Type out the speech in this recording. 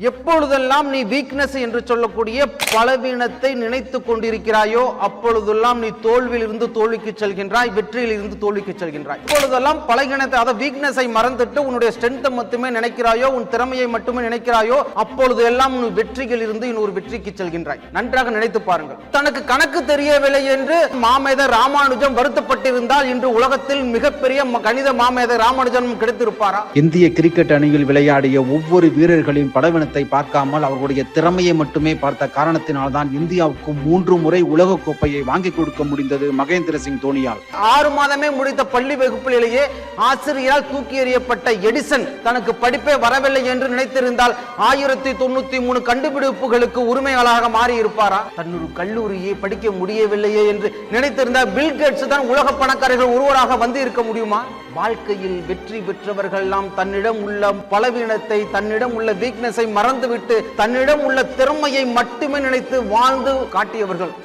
எப்பொழுதெல்லாம் நீ வீக்னஸ் என்று சொல்லக்கூடிய பலவீனத்தை நினைத்துக் கொண்டிருக்கிறாயோ அப்பொழுதெல்லாம் நீ தோல்வியில் இருந்து தோல்விக்கு செல்கின்றாய், வெற்றியில் இருந்து தோல்விக்கு செல்கின்றாய். எப்பொழுதெல்லாம் பலவீனத்தை, அதாவது வீக்னஸை மறந்துட்டு உன்னுடைய ஸ்ட்ரென்த்தை மட்டுமே நினைக்கிறாயோ, உன் திறமையை மட்டுமே நினைக்கிறாயோ, அப்பொழுது எல்லாம் நீ வெற்றியில் இருந்து இன்னொரு வெற்றிக்கு செல்கின்றாய். நன்றாக நினைத்து பாருங்கள். தனக்கு கணக்கு தெரியவில்லை என்று மாமேதர் ராமானுஜம் வருத்தப்பட்டிருந்தால் இன்று உலகத்தில் மிகப்பெரிய கணித மாமேதர் ராமானுஜம் கிடைத்திருப்பாரா? இந்திய கிரிக்கெட் அணியில் விளையாடிய ஒவ்வொரு வீரர்களின் பலவீன பார்க்காமல் அவர்களுடைய திறமையை மட்டுமே பார்த்த காரணத்தினால்தான் இந்தியாவுக்கு 3 முறை உலக கோப்பையை வாங்கி கொடுக்க முடிந்தது மகேந்திர சிங் தோனியால். 6 மாதமே முடித்த பள்ளி வகுப்பிலேயே ஆசிரியரால் தூக்கி எறியப்பட்ட எடிசன் தனக்கு படிப்பே வரவில்லை என்று நினைத்திருந்தால் 1093 கண்டுபிடிப்புகளுக்கு உரிமையாளராக மாறி இருப்பாரா? தன்னொரு கல்லூரியை படிக்க முடியவில்லையே என்று நினைத்திருந்தால் பில் கேட்ஸ் தான் உலக பணக்காரர்கள் ஒருவராக வந்து இருக்க முடியுமா? வாழ்க்கையில் வெற்றி பெற்றவர்கள் எல்லாம் தன்னிடம் உள்ள பலவீனத்தை, தன்னிடம் உள்ள வீக்னஸை மறந்துவிட்டு தன்னிடம் உள்ள திறமையை மட்டுமே நினைத்து வாழ்ந்து காட்டியவர்கள்.